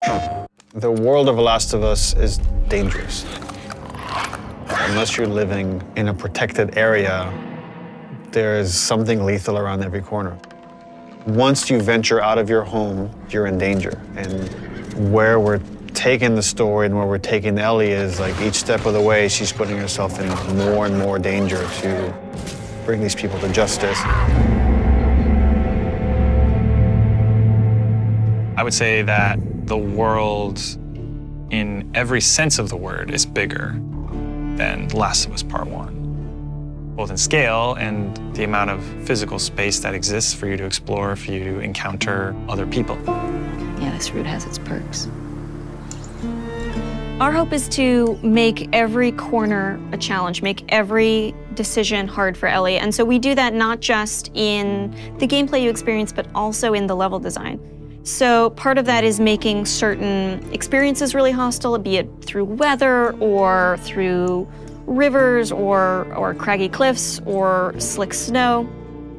The world of The Last of Us is dangerous. Unless you're living in a protected area, there is something lethal around every corner. Once you venture out of your home, you're in danger. And where we're taking the story and where we're taking Ellie is like each step of the way, she's putting herself in more and more danger to bring these people to justice. I would say that the world, in every sense of the word, is bigger than The Last of Us Part 1. Both in scale and the amount of physical space that exists for you to explore, for you to encounter other people. Yeah, this route has its perks. Our hope is to make every corner a challenge, make every decision hard for Ellie. And so we do that not just in the gameplay you experience, but also in the level design. So part of that is making certain experiences really hostile, be it through weather or through rivers or craggy cliffs or slick snow.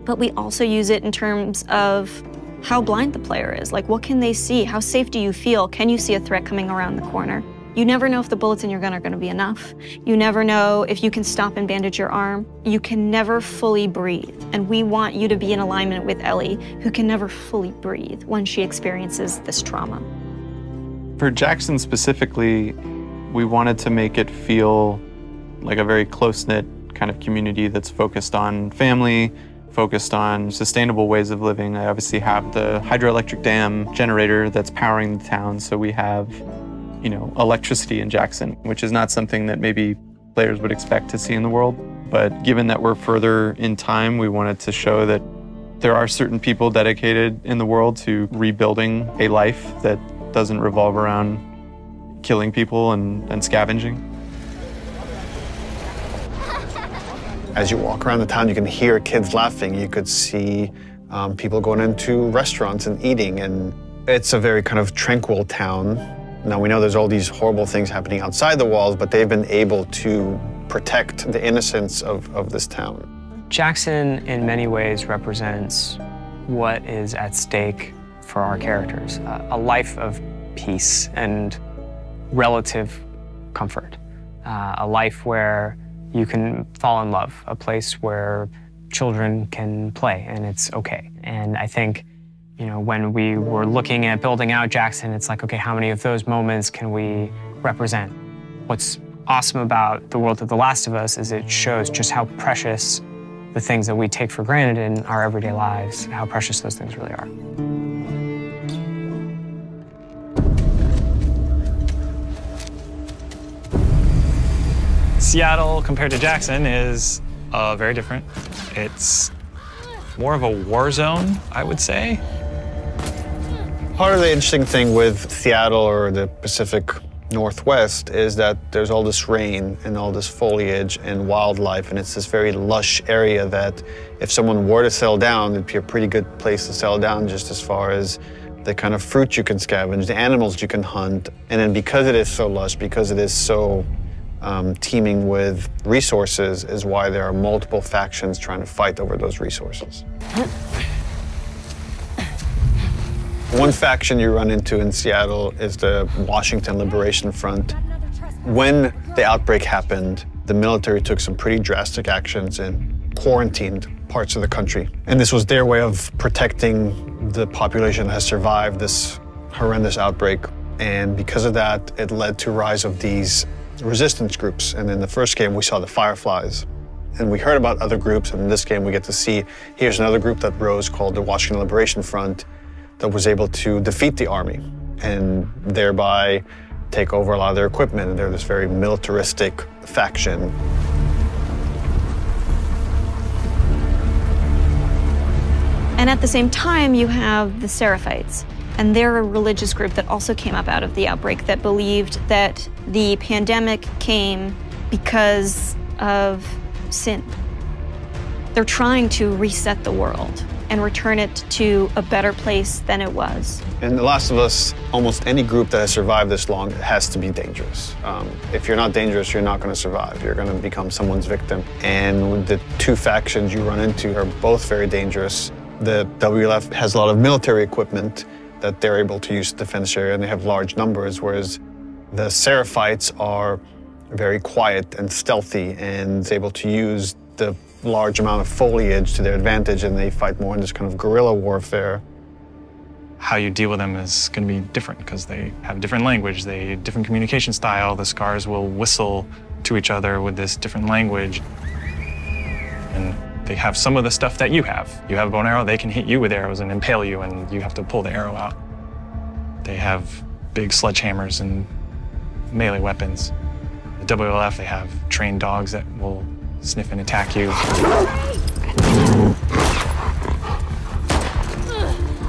But we also use it in terms of how blind the player is. Like, what can they see? How safe do you feel? Can you see a threat coming around the corner? You never know if the bullets in your gun are going to be enough. You never know if you can stop and bandage your arm. You can never fully breathe. And we want you to be in alignment with Ellie, who can never fully breathe when she experiences this trauma. For Jackson specifically, we wanted to make it feel like a very close-knit kind of community that's focused on family, focused on sustainable ways of living. I obviously have the hydroelectric dam generator that's powering the town, so we have, you know, electricity in Jackson, which is not something that maybe players would expect to see in the world. But given that we're further in time, we wanted to show that there are certain people dedicated in the world to rebuilding a life that doesn't revolve around killing people and scavenging. As you walk around the town, you can hear kids laughing. You could see people going into restaurants and eating, and it's a very kind of tranquil town. Now, we know there's all these horrible things happening outside the walls, but they've been able to protect the innocence of this town. Jackson, in many ways, represents what is at stake for our characters. A life of peace and relative comfort. A life where you can fall in love. A place where children can play and it's okay. And I think, you know, when we were looking at building out Jackson, it's like, okay, how many of those moments can we represent? What's awesome about the world of The Last of Us is it shows just how precious the things that we take for granted in our everyday lives, how precious those things really are. Seattle, compared to Jackson, is very different. It's more of a war zone, I would say. Part of the interesting thing with Seattle or the Pacific Northwest is that there's all this rain and all this foliage and wildlife, and it's this very lush area that if someone were to settle down, it'd be a pretty good place to settle down, just as far as the kind of fruit you can scavenge, the animals you can hunt. And then because it is so lush, because it is so teeming with resources, is why there are multiple factions trying to fight over those resources. One faction you run into in Seattle is the Washington Liberation Front. When the outbreak happened, the military took some pretty drastic actions and quarantined parts of the country. And this was their way of protecting the population that has survived this horrendous outbreak. And because of that, it led to a rise of these resistance groups. And in the first game, we saw the Fireflies. And we heard about other groups, and in this game, we get to see, here's another group that rose called the Washington Liberation Front that was able to defeat the army and thereby take over a lot of their equipment. And they're this very militaristic faction. And at the same time, you have the Seraphites. And they're a religious group that also came up out of the outbreak that believed that the pandemic came because of sin. They're trying to reset the world and return it to a better place than it was. In The Last of Us, almost any group that has survived this long has to be dangerous. If you're not dangerous, you're not going to survive. You're going to become someone's victim. And the two factions you run into are both very dangerous. The WLF has a lot of military equipment, that they're able to use to defend this area, and they have large numbers, whereas the Seraphites are very quiet and stealthy and able to use the large amount of foliage to their advantage, and they fight more in this kind of guerrilla warfare. How you deal with them is going to be different because they have different language, they have different communication style. The scars will whistle to each other with this different language. And they have some of the stuff that you have. You have a bow and arrow, they can hit you with arrows and impale you, and you have to pull the arrow out. They have big sledgehammers and melee weapons. The WLF, they have trained dogs that will sniff and attack you.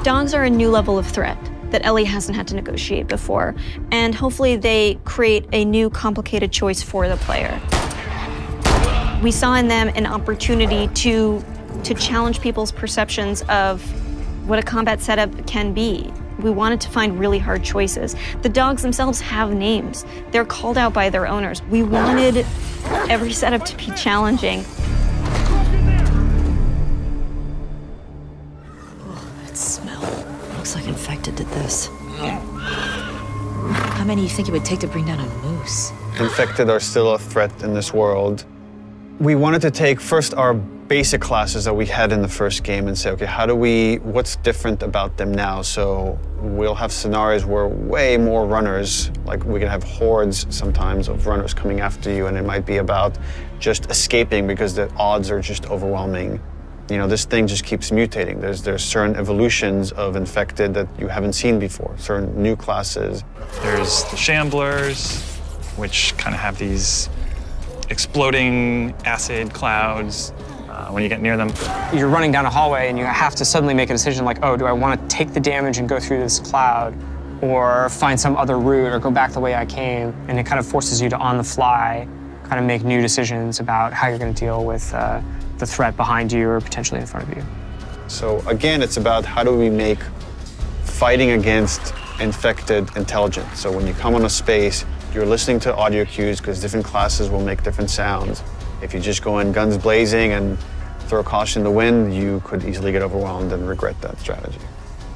Dogs are a new level of threat that Ellie hasn't had to negotiate before, and hopefully they create a new complicated choice for the player. We saw in them an opportunity to challenge people's perceptions of what a combat setup can be. We wanted to find really hard choices. The dogs themselves have names. They're called out by their owners. We wanted every setup to be challenging. That smell. Looks like infected did this. How many do you think it would take to bring down a moose? Infected are still a threat in this world. We wanted to take first our basic classes that we had in the first game and say, okay, what's different about them now? So we'll have scenarios where way more runners, like we can have hordes sometimes of runners coming after you, and it might be about just escaping because the odds are just overwhelming. You know, this thing just keeps mutating. There's certain evolutions of infected that you haven't seen before, certain new classes. There's the shamblers, which kind of have these exploding acid clouds when you get near them. You're running down a hallway and you have to suddenly make a decision like, oh, do I want to take the damage and go through this cloud or find some other route or go back the way I came? And it kind of forces you to, on the fly, kind of make new decisions about how you're going to deal with the threat behind you or potentially in front of you. So again, it's about how do we make fighting against infected intelligent. So when you come on a space, you're listening to audio cues because different classes will make different sounds. If you just go in guns blazing and throw caution in the wind, you could easily get overwhelmed and regret that strategy.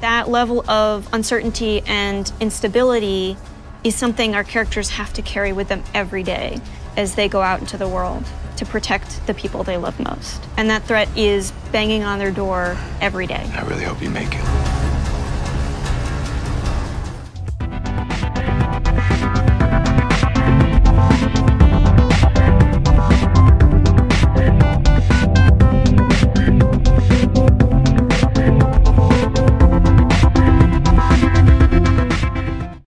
That level of uncertainty and instability is something our characters have to carry with them every day as they go out into the world to protect the people they love most. And that threat is banging on their door every day. I really hope you make it.